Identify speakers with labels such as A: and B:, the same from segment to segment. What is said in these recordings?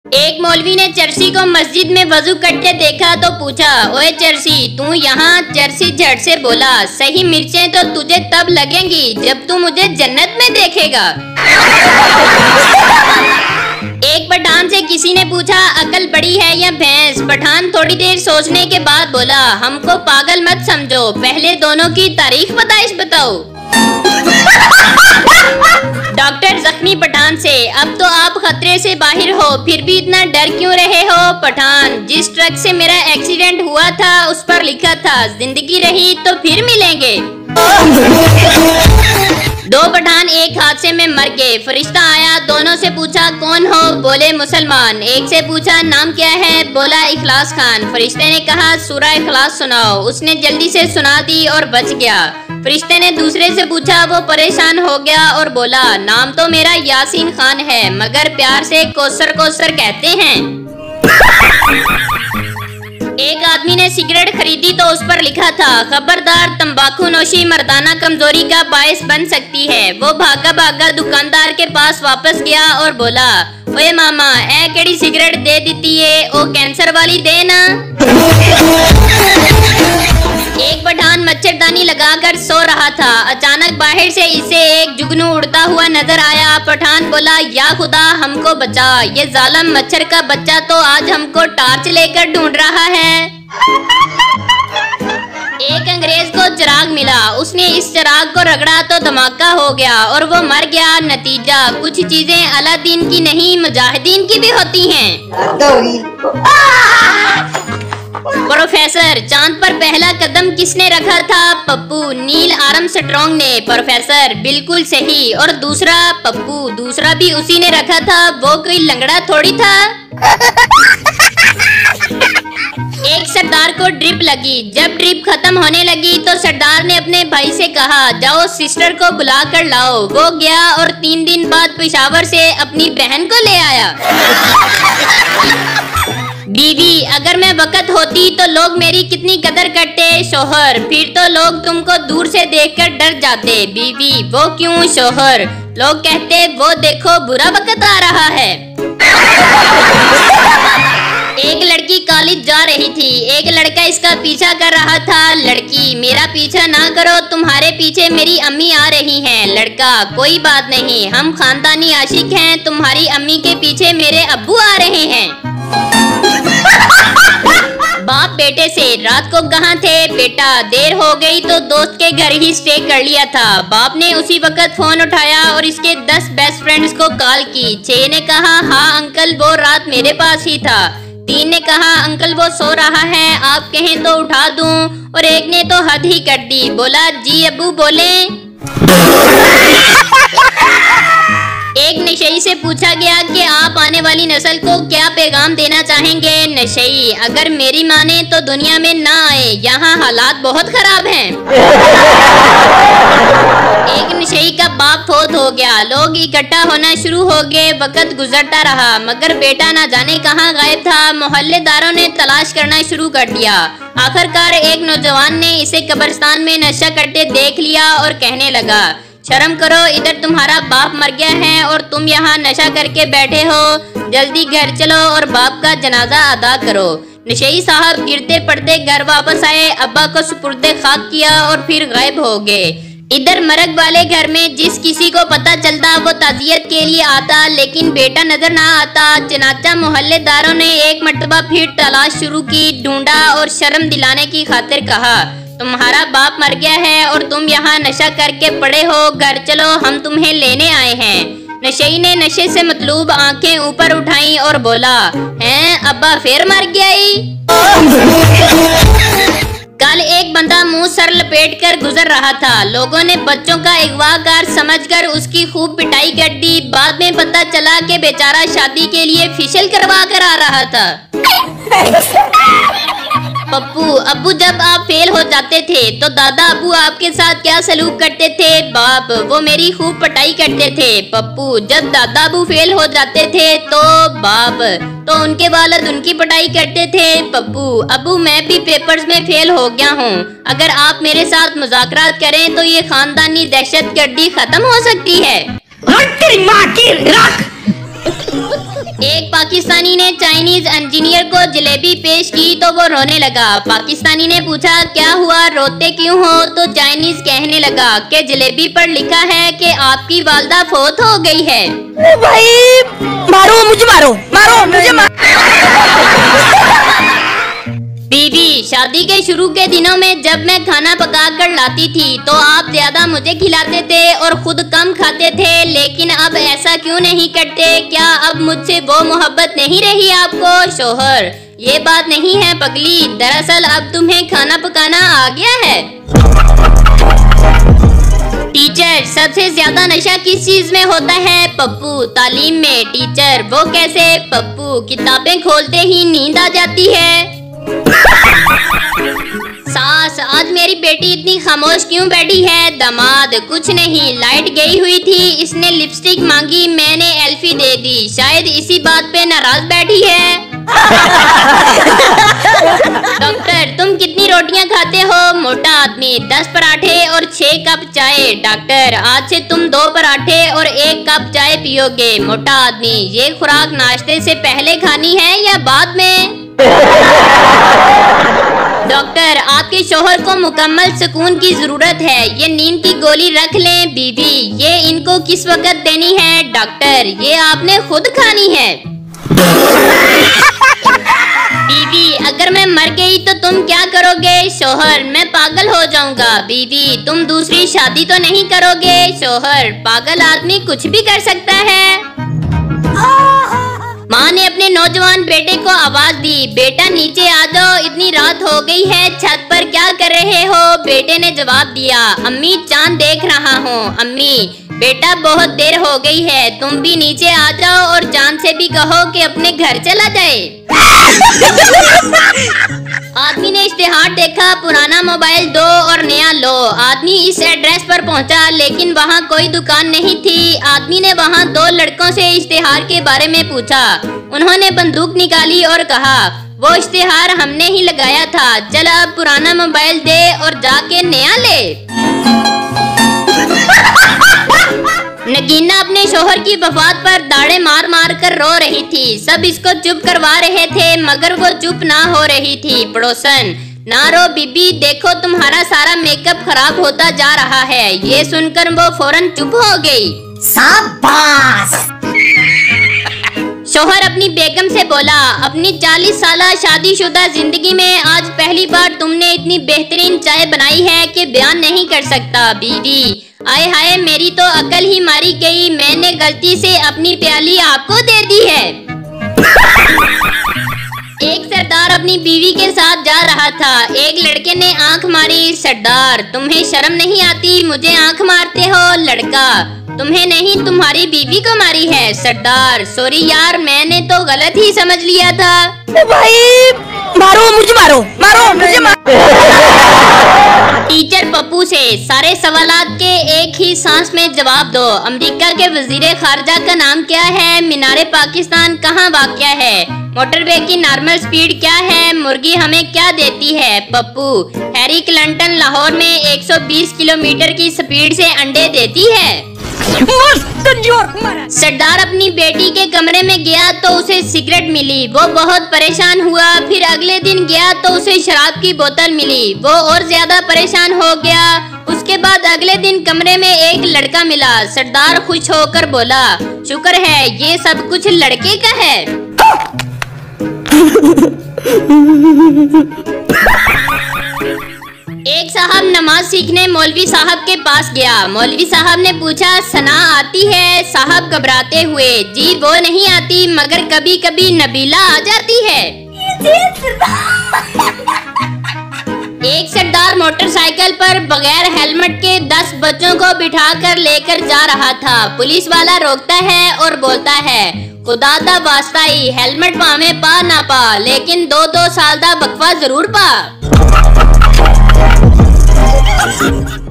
A: एक मौलवी ने चर्सी को मस्जिद में वजू करते देखा तो पूछा, ओए चर्सी तू यहाँ? चर्सी झट से बोला, सही मिर्चें तो तुझे तब लगेंगी जब तू मुझे जन्नत में देखेगा। एक पठान से किसी ने पूछा, अकल बड़ी है या भैंस? पठान थोड़ी देर सोचने के बाद बोला, हमको पागल मत समझो, पहले दोनों की तारीख बताओ। डॉक्टर जख्मी पठान से, अब तो आप खतरे से बाहर हो, फिर भी इतना डर क्यों रहे हो? पठान, जिस ट्रक से मेरा एक्सीडेंट हुआ था उस पर लिखा था, जिंदगी रही तो फिर मिलेंगे। दो पठान एक हादसे में मर गए। फरिश्ता आया, दोनों से पूछा कौन हो? बोले मुसलमान। एक से पूछा नाम क्या है? बोला इखलास खान। फरिश्ते ने कहा सूरा इखलास सुनाओ। उसने जल्दी से सुना दी और बच गया। फरिश्ते ने दूसरे से पूछा, वो परेशान हो गया और बोला नाम तो मेरा यासीन खान है, मगर प्यार से कोसर कोसर कहते हैं। एक आदमी ने सिगरेट खरीदी तो उस पर लिखा था, खबरदार तंबाकू नोशी मर्दाना कमजोरी का बायस बन सकती है। वो भागा भागा दुकानदार के पास वापस गया और बोला, ओए मामा ए केड़ी सिगरेट दे दी है, ओ कैंसर वाली दे ना। एक पठान मच्छरदानी लगाकर सो रहा था, अचानक बाहर से इसे एक जुगनू उड़ता हुआ नजर आया। पठान बोला, या खुदा हमको बचा, ये जालिम मच्छर का बच्चा तो आज हमको टार्च लेकर ढूंढ रहा है। एक अंग्रेज को चिराग मिला, उसने इस चिराग को रगड़ा तो धमाका हो गया और वो मर गया। नतीजा, कुछ चीजें अलादीन की नहीं मुजाहिदीन की भी होती हैं। प्रोफेसर, चांद पर पहला कदम किसने रखा था? पप्पू, नील आर्मस्ट्रॉन्ग ने। प्रोफेसर, बिल्कुल सही। और दूसरा? पप्पू, दूसरा भी उसी ने रखा था, वो कोई लंगड़ा थोड़ी था। एक सरदार को ड्रिप लगी, जब ड्रिप खत्म होने लगी तो सरदार ने अपने भाई से कहा, जाओ सिस्टर को बुला कर लाओ। वो गया और 3 दिन बाद पेशावर से अपनी बहन को ले आया। बीवी, अगर मैं वक़्त होती तो लोग मेरी कितनी कदर करते। शोहर, फिर तो लोग तुमको दूर से देखकर डर जाते। बीवी, वो क्यों? शोहर, लोग कहते वो देखो बुरा वक़्त आ रहा है। एक लड़की कॉलेज जा रही थी, एक लड़का इसका पीछा कर रहा था। लड़की, मेरा पीछा ना करो, तुम्हारे पीछे मेरी अम्मी आ रही हैं। लड़का, कोई बात नहीं, हम खानदानी आशिक हैं, तुम्हारी अम्मी के पीछे मेरे अब्बू आ रहे हैं। बाप बेटे से, रात को कहाँ थे? बेटा, देर हो गई तो दोस्त के घर ही स्टे कर लिया था। बाप ने उसी वक्त फोन उठाया और इसके 10 बेस्ट फ्रेंड्स को कॉल की। 6 ने कहा हाँ अंकल, वो रात मेरे पास ही था। 3 ने कहा अंकल वो सो रहा है, आप कहें तो उठा दूं। और एक ने तो हद ही कर दी, बोला जी अब्बू बोले। एक नशई से पूछा गया कि आप आने वाली नस्ल को क्या पैगाम देना चाहेंगे? नशई, अगर मेरी माने तो दुनिया में ना आए, यहाँ हालात बहुत खराब हैं। एक नशई का बाप फौत हो गया, लोग इकट्ठा होना शुरू हो गए। वक्त गुजरता रहा मगर बेटा ना जाने कहाँ गायब था। मोहल्लेदारों ने तलाश करना शुरू कर दिया। आखिरकार एक नौजवान ने इसे कब्रिस्तान में नशा करते देख लिया और कहने लगा, शर्म करो, इधर तुम्हारा बाप मर गया है और तुम यहाँ नशा करके बैठे हो। जल्दी घर चलो और बाप का जनाजा अदा करो। नशई साहब गिरते पड़ते घर वापस आए, अब्बा को सुपुर्दे खाक किया और फिर गायब हो गए। इधर मरग वाले घर में जिस किसी को पता चलता वो ताजियत के लिए आता, लेकिन बेटा नजर ना आता। चनाचा मोहल्लेदारों ने एक मर्तबा फिर तलाश शुरू की, ढूंढा और शर्म दिलाने की खातिर कहा, तुम्हारा बाप मर गया है और तुम यहाँ नशा करके पड़े हो, घर चलो हम तुम्हें लेने आए हैं। नशई ने नशे से मतलूब आंखें ऊपर उठाई और बोला, हैं अब्बा फिर मर गया? कल एक बंदा मुंह सर लपेट कर गुजर रहा था। लोगों ने बच्चों का अगवाकार समझकर उसकी खूब पिटाई कर दी। बाद में पता चला कि बेचारा शादी के लिए फेशियल करवा कर आ रहा था। पप्पू, अब्बू जब आप फेल हो जाते थे तो दादा अब्बू आपके साथ क्या सलूक करते थे? बाप, वो मेरी खूब पिटाई करते थे। पप्पू, जब दादा अब्बू फेल हो जाते थे तो? बाप, तो उनके वालिद उनकी पिटाई करते थे। पप्पू, अब्बू मैं भी पेपर्स में फेल हो गया हूँ, अगर आप मेरे साथ मुज़ाकरात करें तो ये खानदानी दहशतगर्दी खत्म हो सकती है। एक पाकिस्तानी ने चाइनीज इंजीनियर को जलेबी पेश की तो वो रोने लगा। पाकिस्तानी ने पूछा क्या हुआ, रोते क्यों हो? तो चाइनीज कहने लगा कि जलेबी पर लिखा है कि आपकी वालदा फौत हो गई है।
B: भाई मारो मुझे, मारो मुझे
A: बीवी, शादी के शुरू के दिनों में जब मैं खाना पका कर लाती थी तो आप ज्यादा मुझे खिलाते थे और खुद कम खाते थे, लेकिन अब ऐसा क्यों नहीं करते? क्या अब मुझसे वो मोहब्बत नहीं रही आपको? शोहर, ये बात नहीं है पगली, दरअसल अब तुम्हें खाना पकाना आ गया है। टीचर, सबसे ज्यादा नशा किस चीज में होता है? पप्पू, तालीम में। टीचर, वो कैसे? पप्पू, किताबें खोलते ही नींद आ जाती है। सास, आज मेरी बेटी इतनी खामोश क्यों बैठी है? दामाद, कुछ नहीं, लाइट गई हुई थी, इसने लिपस्टिक मांगी, मैंने एल्फी दे दी, शायद इसी बात पे नाराज बैठी है। डॉक्टर, तुम कितनी रोटियां खाते हो? मोटा आदमी, 10 पराठे और 6 कप चाय। डॉक्टर, आज से तुम 2 पराठे और 1 कप चाय पियोगे। मोटा आदमी, ये खुराक नाश्ते से पहले खानी है या बाद में? डॉक्टर, आपके शोहर को मुकम्मल सुकून की जरूरत है, ये नींद की गोली रख लें। बीवी, ये इनको किस वक्त देनी है? डॉक्टर, ये आपने खुद खानी है। बीवी, अगर मैं मर गई तो तुम क्या करोगे? शोहर, मैं पागल हो जाऊंगा। बीवी, तुम दूसरी शादी तो नहीं करोगे? शोहर, पागल आदमी कुछ भी कर सकता है। माँ ने अपने नौजवान बेटे को आवाज दी, बेटा नीचे आ जाओ, इतनी रात हो गई है, छत पर क्या कर रहे हो? बेटे ने जवाब दिया, अम्मी चांद देख रहा हूँ। अम्मी, बेटा बहुत देर हो गई है, तुम भी नीचे आ जाओ और चांद से भी कहो कि अपने घर चला जाए। आदमी ने इश्तिहार देखा, पुराना मोबाइल दो और नया लो। आदमी इस एड्रेस पर पहुंचा, लेकिन वहां कोई दुकान नहीं थी। आदमी ने वहां 2 लड़कों से इश्तिहार के बारे में पूछा। उन्होंने बंदूक निकाली और कहा, वो इश्तिहार हमने ही लगाया था, चल अब पुराना मोबाइल दे और जाके नया ले। नगीना अपने शोहर की वफात पर दाढ़े मार मार कर रो रही थी। सब इसको चुप करवा रहे थे मगर वो चुप ना हो रही थी। पड़ोसन, ना रो बीबी, देखो तुम्हारा सारा मेकअप खराब होता जा रहा है। ये सुनकर वो फौरन चुप हो गई।
B: शाबाश।
A: शोहर अपनी बेगम से बोला, अपनी 40 साला शादीशुदा जिंदगी में आज पहली बार तुमने इतनी बेहतरीन चाय बनाई है कि बयान नहीं कर सकता। बीवी, आए हाय, मेरी तो अकल ही मारी गई, मैंने गलती से अपनी प्याली आपको दे दी है। एक सरदार अपनी बीवी के साथ जा रहा था। एक लड़के ने आंख मारी। सरदार, तुम्हें शर्म नहीं आती, मुझे आंख मारते हो? लड़का, तुम्हें नहीं, तुम्हारी बीवी को मारी है। सरदार, सॉरी यार, मैंने तो गलत ही समझ लिया था।
B: भाई मारो मुझे, मारो मुझे
A: टीचर पप्पू से, सारे सवालात के एक ही सांस में जवाब दो। अमेरिका के वजीर खारजा का नाम क्या है? मीनारे पाकिस्तान कहाँ वाक़या है? मोटरवे की नॉर्मल स्पीड क्या है? मुर्गी हमें क्या देती है? पप्पू, हैरी क्लिंटन लाहौर में 120 किलोमीटर की स्पीड से अंडे देती है। सरदार अपनी बेटी के कमरे में गया तो उसे सिगरेट मिली। वो बहुत परेशान हुआ। फिर अगले दिन गया तो उसे शराब की बोतल मिली। वो और ज्यादा परेशान हो गया। उसके बाद अगले दिन कमरे में एक लड़का मिला। सरदार खुश होकर बोला, शुक्र है ये सब कुछ लड़के का है। एक साहब नमाज सीखने मौलवी साहब के पास गया। मौलवी साहब ने पूछा, सना आती है? साहब घबराते हुए, जी वो नहीं आती, मगर कभी कभी नबीला आ जाती है। एक सरदार मोटरसाइकिल पर बगैर हेलमेट के 10 बच्चों को बिठाकर लेकर जा रहा था। पुलिस वाला रोकता है और बोलता है, खुदा दा वास्ता ही हेलमेट पावे पा ना पा, लेकिन 2-2 साल दा बकवा जरूर पा।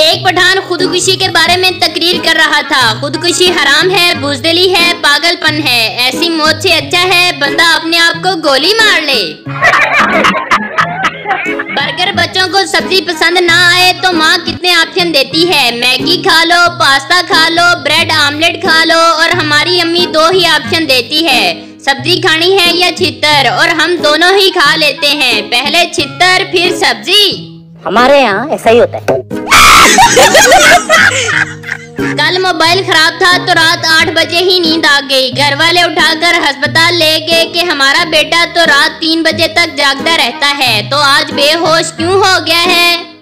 A: एक पठान खुदकुशी के बारे में तकरीर कर रहा था। खुदकुशी हराम है, बुज़दिली है, पागलपन है। ऐसी मौत से अच्छा है बंदा अपने आप को गोली मार ले। बर्गर बच्चों को सब्जी पसंद ना आए तो माँ कितने ऑप्शन देती है, मैगी खा लो, पास्ता खा लो, ब्रेड आमलेट खा लो, और हमारी अम्मी 2 ही ऑप्शन देती है, सब्जी खानी है या छितर, और हम दोनों ही खा लेते हैं, पहले छितर फिर सब्जी।
B: हमारे यहाँ ऐसा ही होता है।
A: कल मोबाइल खराब था तो रात 8 बजे ही नींद आ गई। घर वाले उठाकर अस्पताल ले गए कि हमारा बेटा तो रात 3 बजे तक जागता रहता है, तो आज बेहोश क्यों हो गया है।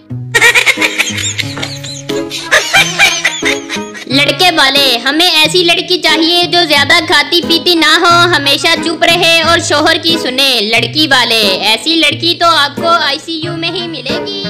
A: लड़के वाले, हमें ऐसी लड़की चाहिए जो ज्यादा खाती पीती ना हो, हमेशा चुप रहे और शोहर की सुने। लड़की वाले, ऐसी लड़की तो आपको ICU में ही मिलेगी।